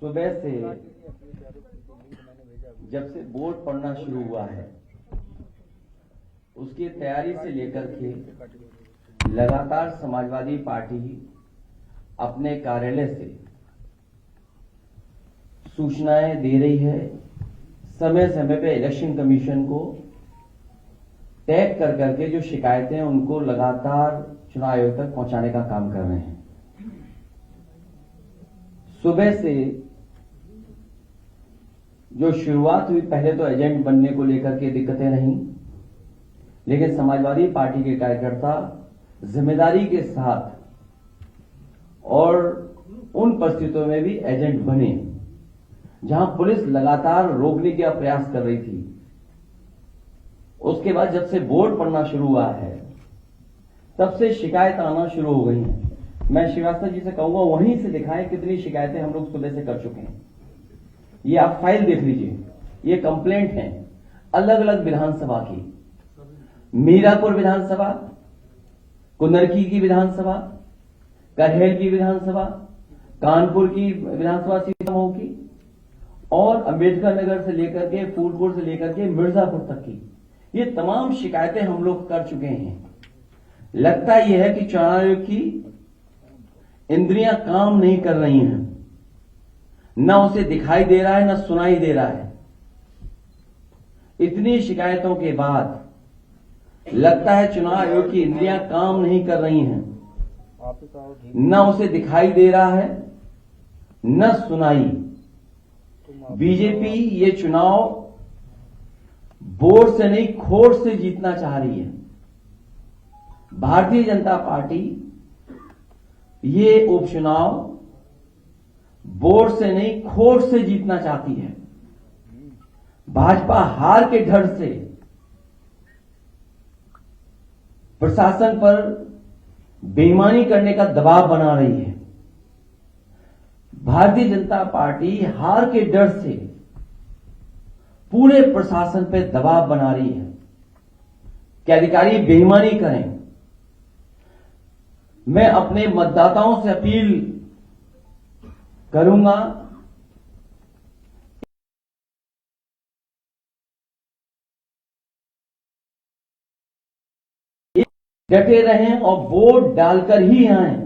सुबह से जब से बोर्ड पढ़ना शुरू हुआ है उसकी तैयारी से लेकर के लगातार समाजवादी पार्टी अपने कार्यालय से सूचनाएं दे रही है। समय समय पे इलेक्शन कमीशन को टैग कर करके जो शिकायतें उनको लगातार चुनाव आयोग तक पहुंचाने का काम कर रहे हैं। सुबह से जो शुरुआत हुई, पहले तो एजेंट बनने को लेकर के दिक्कतें रहीं, लेकिन समाजवादी पार्टी के कार्यकर्ता जिम्मेदारी के साथ और उन परिस्थितियों में भी एजेंट बने जहां पुलिस लगातार रोकने का प्रयास कर रही थी। उसके बाद जब से बोर्ड पढ़ना शुरू हुआ है तब से शिकायत आना शुरू हो गई हैं। मैं श्रीवास्तव जी से कहूंगा वहीं से दिखाएं कितनी शिकायतें हम लोग सुबह से कर चुके हैं। ये आप फाइल देख लीजिए, ये कंप्लेंट है अलग अलग विधानसभा की, मीरापुर विधानसभा, कुनरकी की विधानसभा, करहेल की विधानसभा, कानपुर की विधानसभा सीतामऊ की और अंबेडकर नगर से लेकर के फूलपुर से लेकर के मिर्जापुर तक की, ये तमाम शिकायतें हम लोग कर चुके हैं। लगता यह है कि चुनाव आयोग की इंद्रियां काम नहीं कर रही हैं, न उसे दिखाई दे रहा है न सुनाई दे रहा है। इतनी शिकायतों के बाद लगता है चुनाव आयोग की इंद्रियां काम नहीं कर रही हैं, न उसे दिखाई दे रहा है न सुनाई। बीजेपी ये चुनाव बोर्ड से नहीं खोट से जीतना चाह रही है। भारतीय जनता पार्टी ये उपचुनाव बोर्ड से नहीं खोट से जीतना चाहती है। भाजपा हार के डर से प्रशासन पर बेईमानी करने का दबाव बना रही है। भारतीय जनता पार्टी हार के डर से पूरे प्रशासन पर दबाव बना रही है कि अधिकारी बेईमानी करें। मैं अपने मतदाताओं से अपील करूंगा डटे रहें और वोट डालकर ही आएं।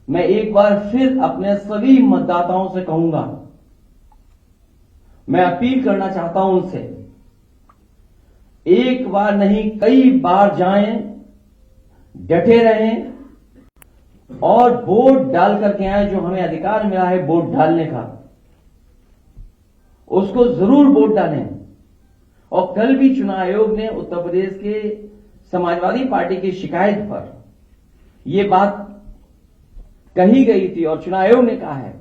मैं एक बार फिर अपने सभी मतदाताओं से कहूंगा, मैं अपील करना चाहता हूं उनसे, एक बार नहीं कई बार जाएं, डटे रहें और वोट डाल करके आए। जो हमें अधिकार मिला है वोट डालने का, उसको जरूर वोट डालें। और कल भी चुनाव आयोग ने उत्तर प्रदेश के समाजवादी पार्टी की शिकायत पर यह बात कही गई थी और चुनाव आयोग ने कहा है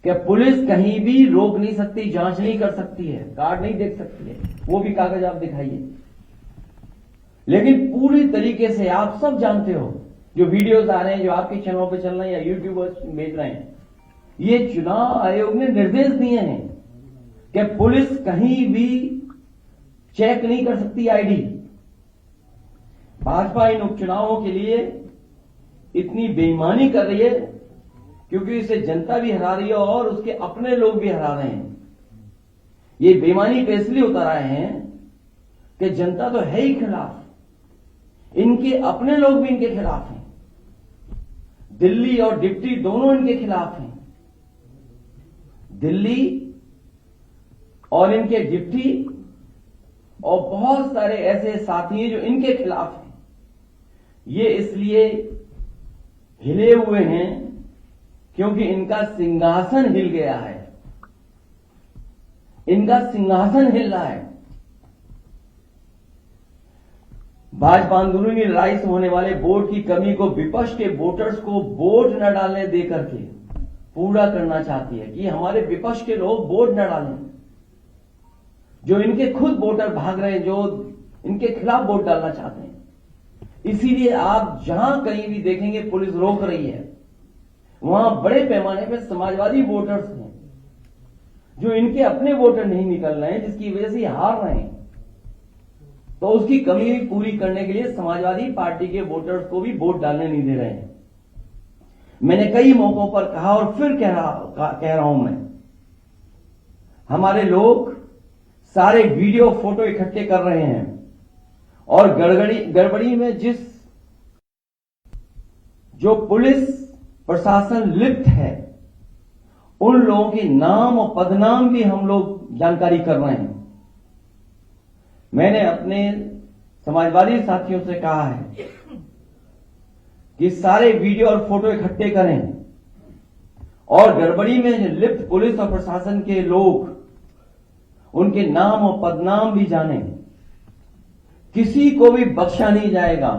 कि पुलिस कहीं भी रोक नहीं सकती, जांच नहीं कर सकती है, कार्ड नहीं देख सकती है, वो भी कागज आप दिखाइए। लेकिन पूरी तरीके से आप सब जानते हो, जो वीडियोस आ रहे हैं, जो आपके चैनलों पे चल रहे हैं या यूट्यूबर्स भेज रहे हैं, ये चुनाव आयोग ने निर्देश दिए हैं कि पुलिस कहीं भी चेक नहीं कर सकती आईडी। भाजपा इन उपचुनावों के लिए इतनी बेईमानी कर रही है क्योंकि इसे जनता भी हरा रही है और उसके अपने लोग भी हरा रहे हैं। ये बेईमानी पे इसलिए उतर आए हैं कि जनता तो है ही खिलाफ, इनके अपने लोग भी इनके खिलाफ हैं। दिल्ली और डिप्टी दोनों इनके खिलाफ हैं। दिल्ली और इनके डिप्टी और बहुत सारे ऐसे साथी हैं जो इनके खिलाफ हैं। ये इसलिए हिले हुए हैं क्योंकि इनका सिंहासन हिल गया है, इनका सिंहासन हिल रहा है। भाजपा अंदरूनी लड़ाई से होने वाले वोट की कमी को विपक्ष के वोटर्स को वोट न डालने देकर के पूरा करना चाहती है कि हमारे विपक्ष के लोग वोट न डालें। जो इनके खुद वोटर भाग रहे हैं, जो इनके खिलाफ वोट डालना चाहते हैं। इसीलिए आप जहां कहीं भी देखेंगे पुलिस रोक रही है, वहां बड़े पैमाने पर समाजवादी वोटर्स हैं जो इनके अपने वोटर नहीं निकल रहे हैं, जिसकी वजह से हार रहे हैं। तो उसकी कमी पूरी करने के लिए समाजवादी पार्टी के वोटर्स को भी वोट डालने नहीं दे रहे हैं। मैंने कई मौकों पर कहा और फिर कह रहा हूं मैं, हमारे लोग सारे वीडियो फोटो इकट्ठे कर रहे हैं और गड़बड़ी में जो पुलिस प्रशासन लिप्त है उन लोगों के नाम और पदनाम भी हम लोग जानकारी कर रहे हैं। मैंने अपने समाजवादी साथियों से कहा है कि सारे वीडियो और फोटो इकट्ठे करें और गड़बड़ी में लिप्त पुलिस और प्रशासन के लोग उनके नाम और पदनाम भी जानें। किसी को भी बख्शा नहीं जाएगा।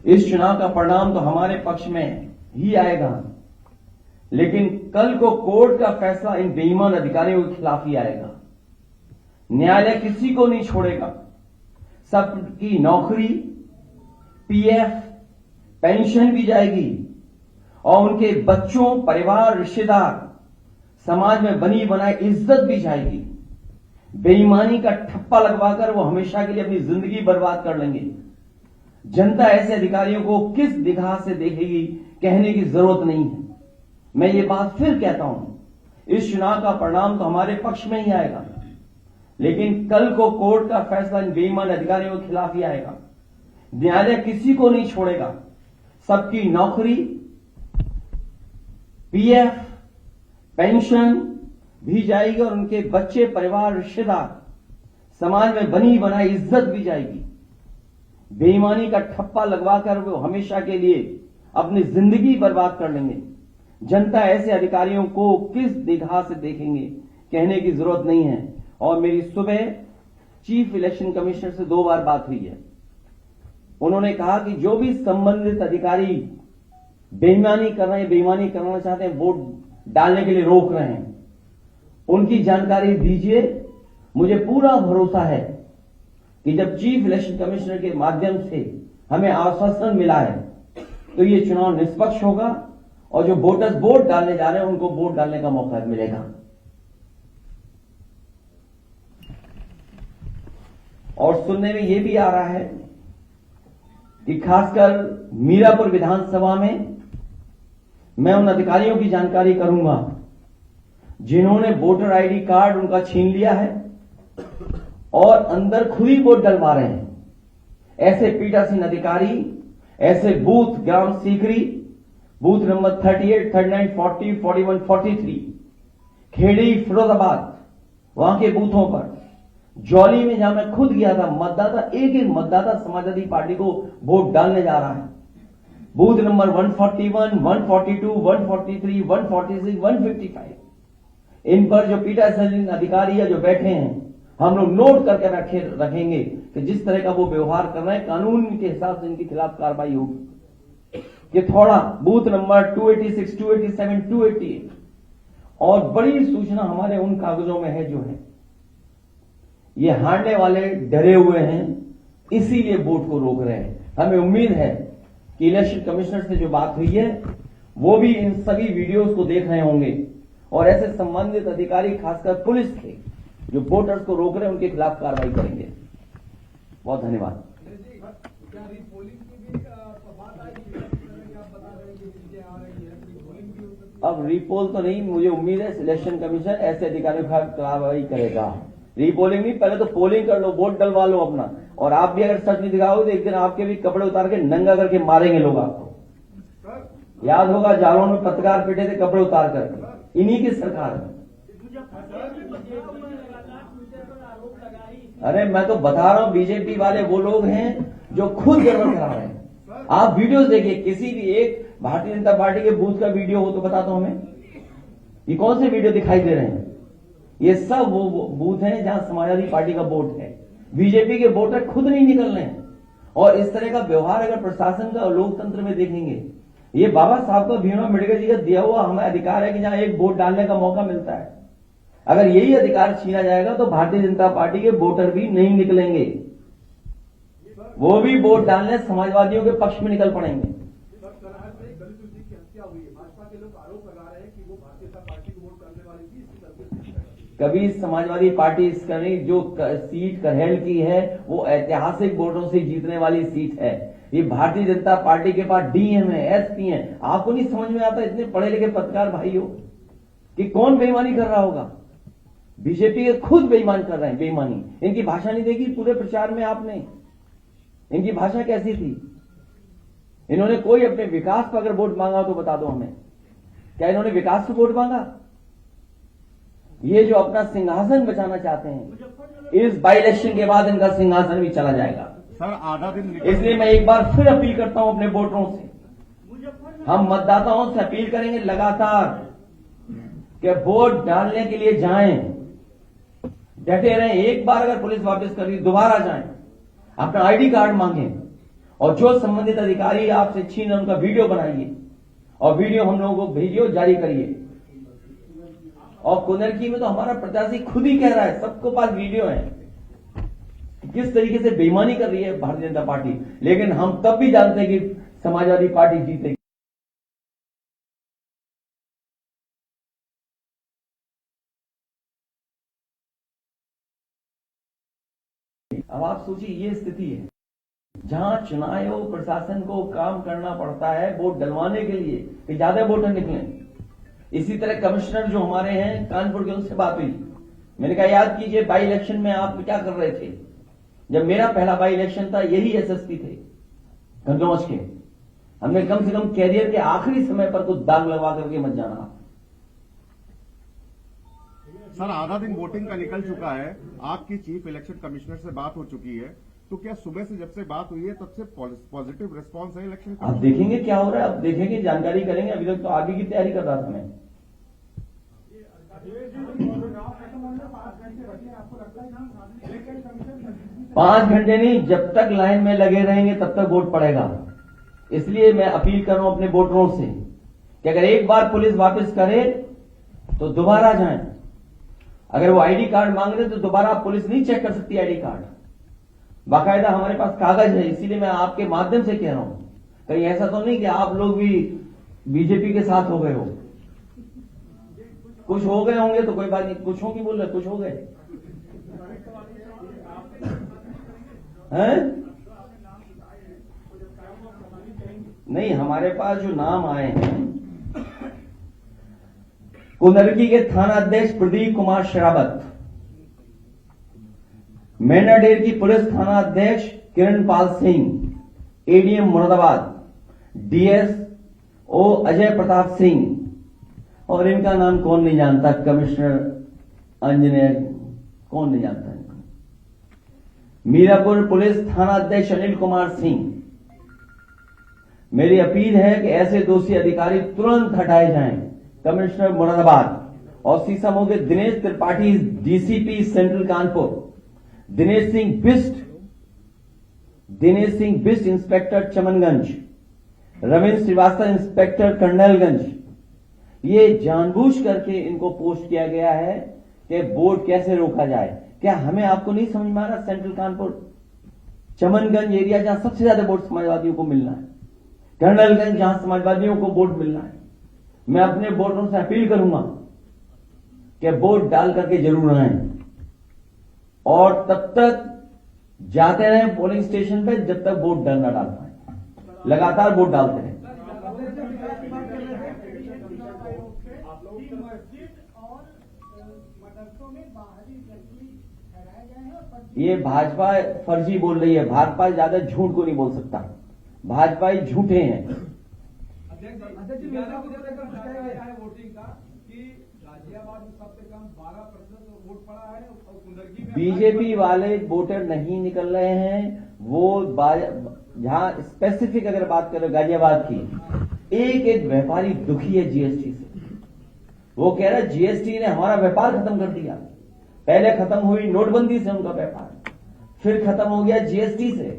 इस चुनाव का परिणाम तो हमारे पक्ष में ही आएगा, लेकिन कल को कोर्ट का फैसला इन बेईमान अधिकारियों के खिलाफ ही आएगा। न्यायालय किसी को नहीं छोड़ेगा। सबकी नौकरी, पीएफ, पेंशन भी जाएगी और उनके बच्चों, परिवार, रिश्तेदार, समाज में बनी बनाई इज्जत भी जाएगी। बेईमानी का ठप्पा लगवाकर वो हमेशा के लिए अपनी जिंदगी बर्बाद कर लेंगे। जनता ऐसे अधिकारियों को किस निगाह से देखेगी, कहने की जरूरत नहीं है। मैं ये बात फिर कहता हूं, इस चुनाव का परिणाम तो हमारे पक्ष में ही आएगा, लेकिन कल को कोर्ट का फैसला इन बेईमान अधिकारियों के खिलाफ ही आएगा। न्यायालय किसी को नहीं छोड़ेगा। सबकी नौकरी, पीएफ, पेंशन भी जाएगी और उनके बच्चे, परिवार, रिश्तेदार, समाज में बनी बनाई इज्जत भी जाएगी। बेईमानी का ठप्पा लगवाकर वो हमेशा के लिए अपनी जिंदगी बर्बाद कर लेंगे। जनता ऐसे अधिकारियों को किस निगाह से देखेंगे, कहने की जरूरत नहीं है। और मेरी सुबह चीफ इलेक्शन कमिश्नर से 2 बार बात हुई है। उन्होंने कहा कि जो भी संबंधित अधिकारी बेईमानी कर रहे हैं, बेईमानी करना चाहते हैं, वोट डालने के लिए रोक रहे हैं, उनकी जानकारी दीजिए। मुझे पूरा भरोसा है कि जब चीफ इलेक्शन कमिश्नर के माध्यम से हमें आश्वासन मिला है तो ये चुनाव निष्पक्ष होगा और जो वोटर्स वोट डालने जा रहे हैं उनको वोट डालने का मौका मिलेगा। और सुनने में यह भी आ रहा है कि खासकर मीरापुर विधानसभा में मैं उन अधिकारियों की जानकारी करूंगा जिन्होंने वोटर आईडी कार्ड उनका छीन लिया है और अंदर खुद ही वोट डलवा रहे हैं। ऐसे पीठासीन अधिकारी, ऐसे बूथ, ग्राम सीकरी, बूथ नंबर 38, 39, 40, 41, 43, खेड़ी, फिरोजाबाद, वहां के बूथों पर, जौली में जहां मैं खुद गया था, मतदाता एक मतदाता समाजवादी पार्टी को वोट डालने जा रहा है। बूथ नंबर 141, 142, 143, 146, 155, इन पर जो पीठासीन अधिकारी है जो बैठे हैं, हम लोग नोट करके रखेंगे कि जिस तरह का वो व्यवहार कर रहे हैं, कानून के हिसाब से इनके खिलाफ कार्रवाई होगी। कि थोड़ा बूथ नंबर 286, 287, 288 और बड़ी सूचना हमारे उन कागजों में है जो है ये हारने वाले डरे हुए हैं, इसीलिए वोट को रोक रहे हैं। हमें उम्मीद है कि इलेक्शन कमिश्नर से जो बात हुई है वो भी इन सभी वीडियोस को देख रहे होंगे और ऐसे संबंधित अधिकारी, खासकर पुलिस के जो वोटर्स को रोक रहे हैं, उनके खिलाफ कार्रवाई करेंगे। बहुत धन्यवाद। अब रीपोल तो नहीं, मुझे उम्मीद है इलेक्शन कमीशन ऐसे अधिकारियों का कार्रवाई करेगा। रीपोलिंग नहीं, पहले तो पोलिंग कर लो, वोट डलवा लो अपना। और आप भी अगर सच नहीं दिखाओगे तो एक दिन आपके भी कपड़े उतार के नंगा करके मारेंगे लोग आपको। याद होगा जालौन में पत्रकार पिटे थे कपड़े उतार कर, इन्हीं की सरकार में। अरे मैं तो बता रहा हूं, बीजेपी वाले वो लोग हैं जो खुद गड़बड़ करा रहे हैं। आप वीडियोस देखिए, किसी भी एक भारतीय जनता पार्टी के बूथ का वीडियो हो तो बता दो हमें, ये कौन से वीडियो दिखाई दे रहे हैं? ये सब वो बूथ हैं जहां समाजवादी पार्टी का वोट है। बीजेपी के वोटर खुद नहीं निकल रहे हैं। और इस तरह का व्यवहार अगर प्रशासन का और लोकतंत्र में देखेंगे, ये बाबा साहब का, भीमराव अम्बेडकर जी का दिया हुआ हमें अधिकार है कि जहां एक वोट डालने का मौका मिलता है, अगर यही अधिकार छीना जाएगा तो भारतीय जनता पार्टी के वोटर भी नहीं निकलेंगे, वो भी वोट डालने समाजवादियों के पक्ष में निकल पड़ेंगे। कभी समाजवादी पार्टी इस करने जो सीट करहेल की है वो ऐतिहासिक वोटों से जीतने वाली सीट है, ये भारतीय जनता पार्टी के पास डीएम है, एसपी है। आपको नहीं समझ में आता इतने पढ़े लिखे पत्रकार भाइयों कि कौन बेईमानी कर रहा होगा? बीजेपी के खुद बेईमान कर रहे हैं, बेईमानी। इनकी भाषा नहीं देखी पूरे प्रचार में आपने? इनकी भाषा कैसी थी? इन्होंने कोई अपने विकास पर अगर वोट मांगा तो बता दो हमें, क्या इन्होंने विकास पर वोट मांगा? ये जो अपना सिंहासन बचाना चाहते हैं, इस बाई इलेक्शन के बाद इनका सिंहासन भी चला जाएगा। सर आधा दिन इसलिए मैं एक बार फिर अपील करता हूं अपने वोटरों से, हम मतदाताओं से अपील करेंगे लगातार कि वोट डालने के लिए जाएं, डटे रहें। एक बार अगर पुलिस वापस कर दी, दोबारा जाएं, अपना आईडी कार्ड मांगें और जो संबंधित अधिकारी आपसे छीन उनका वीडियो बनाइए और वीडियो हम लोगों को भेजिए, जारी करिए। और कुंदरकी में तो हमारा प्रत्याशी खुद ही कह रहा है, सबको पास वीडियो है, किस तरीके से बेईमानी कर रही है भारतीय जनता पार्टी। लेकिन हम तब भी जानते हैं कि समाजवादी पार्टी जीतेगी। अब आप सोचिए, ये स्थिति है जहां चुनाव आयोग प्रशासन को काम करना पड़ता है वोट डलवाने के लिए कि ज्यादा वोटर निकले। इसी तरह कमिश्नर जो हमारे हैं कानपुर के, उनसे बात हुई, मैंने कहा याद कीजिए बाई इलेक्शन में आप क्या कर रहे थे? जब मेरा पहला बाई इलेक्शन था, यही एसएसपी थे कन्नौज के। हमने कम से कम कैरियर के आखिरी समय पर कुछ दाग लगवा करके मत जाना। सर आधा दिन वोटिंग का निकल चुका है, आपकी चीफ इलेक्शन कमिश्नर से बात हो चुकी है, तो क्या सुबह से जब से बात हुई है तब से पॉजिटिव रिस्पांस है इलेक्शन का? आप देखेंगे क्या हो रहा है, अब देखेंगे, जानकारी करेंगे। अभी तक तो आगे की तैयारी कर रहा था मैं। पांच घंटे नहीं, जब तक लाइन में लगे रहेंगे तब तक वोट पड़ेगा। इसलिए मैं अपील कर रहा हूं अपने वोटरों से कि अगर एक बार पुलिस वापस करे तो दोबारा जाएं। अगर वो आईडी कार्ड मांग रहे तो दोबारा पुलिस नहीं चेक कर सकती आईडी कार्ड, बाकायदा हमारे पास कागज है। इसीलिए मैं आपके माध्यम से कह रहा हूं, कहीं ऐसा तो नहीं कि आप लोग भी बीजेपी के साथ हो गए हो। कुछ हो गए होंगे तो कोई बात नहीं, कुछ होंगे बोल रहे, कुछ हो गए हैं? नहीं, हमारे पास जो नाम आए हैं, कुंदरकी के थाना अध्यक्ष प्रदीप कुमार शरावत, मेनाडेर की पुलिस थाना अध्यक्ष किरणपाल सिंह, एडीएम मुरादाबाद डीएसओ अजय प्रताप सिंह, और इनका नाम कौन नहीं जानता, कमिश्नर इंजीनियर, कौन नहीं जानता इनको। मीरापुर पुलिस थाना अध्यक्ष अनिल कुमार सिंह। मेरी अपील है कि ऐसे दोषी अधिकारी तुरंत हटाए जाएं। कमिश्नर मुरादाबाद और सीसामऊ के Dinesh Tripathi DCP central Kanpur, Dinesh Singh Bisht inspector Chamanganj, Ravindra Srivastava inspector Colonelganj. ये जानबूझ करके इनको पोस्ट किया गया है कि वोट कैसे रोका जाए। क्या हमें आपको नहीं समझ में आ रहा? सेंट्रल कानपुर चमनगंज एरिया जहां सबसे ज्यादा वोट समाजवादियों को मिलना है, कर्नलगंज जहां समाजवादियों को वोट मिलना है, मैं अपने वोटरों से अपील करूंगा कि वोट डाल करके जरूर आए और तब तक जाते रहें पोलिंग स्टेशन पे जब तक वोट डालना डाल पाए। लगातार वोट डालते रहें। ये भाजपा फर्जी बोल रही है। भाजपा ज्यादा झूठ को नहीं बोल सकता, भाजपा ही झूठे हैं। बीजेपी वाले वोटर नहीं निकल रहे हैं। वो जहां स्पेसिफिक अगर बात करें गाजियाबाद की, एक व्यापारी दुखी है जीएसटी से। वो कह रहा है जीएसटी ने हमारा व्यापार खत्म कर दिया। पहले खत्म हुई नोटबंदी से उनका व्यापार, फिर खत्म हो गया जीएसटी से,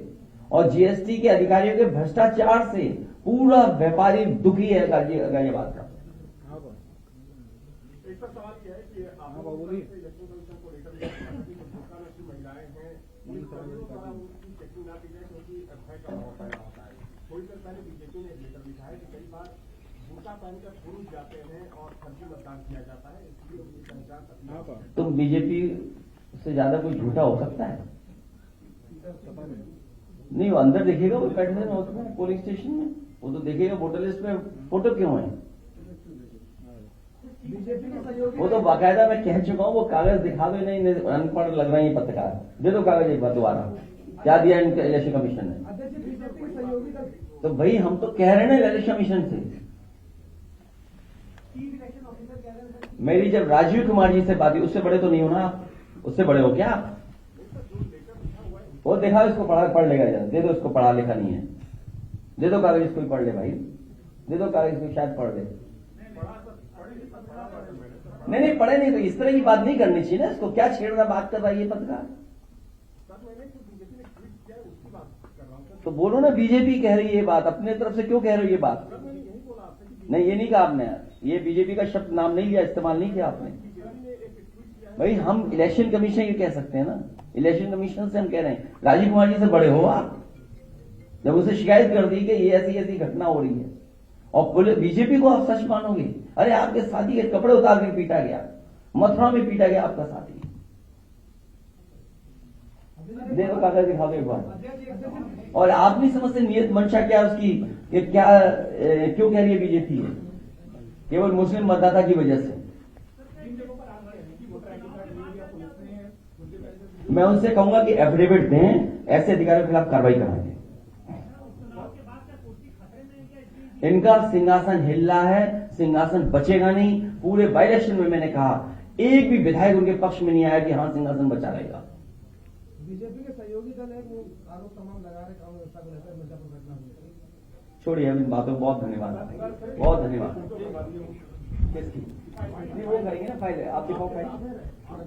और जीएसटी के अधिकारियों के भ्रष्टाचार से पूरा व्यापारी दुखी है गाजियाबाद का। एक सवाल यह है कि महिलाएं हैं, चेकिंग ना की जाए क्योंकि भय का माहौल पैदा होता है। थोड़ी देर पहले बीजेपी ने लेकर लिखा है कि कई बार बूटा पहनकर पुरुष जाते हैं और फर्जी मतदान किया जाता है, इसलिए उनकी पहचान। तुम बीजेपी से ज्यादा कोई झूठा हो सकता है? नहीं, वो अंदर देखेगा, वो पेटिशन हाउस में, पोलिंग स्टेशन में, वो तो देखेगा वोटर लिस्ट में फोटो क्यों है। बीजेपी के सहयोगी वो तो बाकायदा मैं कह चुका हूँ, वो कागज दिखावे नहीं, अनपढ़ लग रहे हैं पत्रकार। दे दो कागज एक बार दोबारा, क्या दिया इनके इलेक्शन कमीशन ने। अध्यक्ष बीजेपी के सहयोगी दल तो भाई हम तो कह रहे हैं ना इलेक्शन कमीशन से, चीफ इलेक्शन ऑफिसर कह रहे हैं मेरी जब राजीव कुमार जी से बात हुई, उससे बड़े तो नहीं हो ना आप, उससे बड़े हो क्या आप। वो देखा, इसको पढ़ लेगा जरा, दे दो इसको, पढ़ा लिखा नहीं है, दे दो कागज इसको, पढ़ ले भाई, दे दो कागज इसको, शायद पढ़ ले। नहीं पढ़े नहीं, तो इस तरह की बात नहीं करनी चाहिए ना, इसको क्या छेड़ना बात कर रहा है ये पत्रकार। तो बोलो ना, बीजेपी कह रही है ये बात, अपने तरफ से क्यों कह रहे हो ये बात। नहीं, ये नहीं कहा आपने, ये बीजेपी का शब्द नाम नहीं लिया, इस्तेमाल नहीं किया आपने। भाई हम इलेक्शन कमीशन ये कह सकते हैं ना, इलेक्शन कमीशन से हम कह रहे हैं, राजीव कुमार जी से बड़े हो आप। जब उसे शिकायत कर दी कि ये ऐसी ऐसी घटना हो रही है और बोले बीजेपी को आप सच मानोगे। अरे आपके साथी के कपड़े उतार के पीटा गया, मथुरा में पीटा गया आपका साथी। देखो कागज दिखा दो एक बार। और आप नहीं समझते नियत मंशा क्या उसकी, कि क्या क्यों कह रही है बीजेपी है, केवल मुस्लिम मतदाता की वजह से। मैं उनसे कहूंगा कि एफिडेविट दें, ऐसे अधिकारियों के खिलाफ कार्रवाई कराएंगे। इनका सिंहासन हिल रहा है, सिंहासन बचेगा नहीं। पूरे बाई इलेक्शन में मैंने कहा, एक भी विधायक उनके पक्ष में नहीं आया कि हाँ सिंहासन बचा रहेगा। बीजेपी के सहयोगी दल है, वो आरोप तमाम लगा रहे कानून व्यवस्था को लेकर मिर्जापुर घटना हुई। छोड़िए अब इन बातों, बहुत धन्यवाद, बहुत धन्यवाद। किसकी नहीं, वो करेंगे ना फाइल, आप दिखाओ फाइल।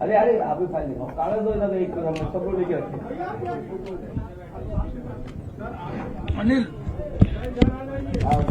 अरे आप भी फाइल दिखाओ, कागज दो इधर, एक हम सब लोग लेके रखें। अनिल आप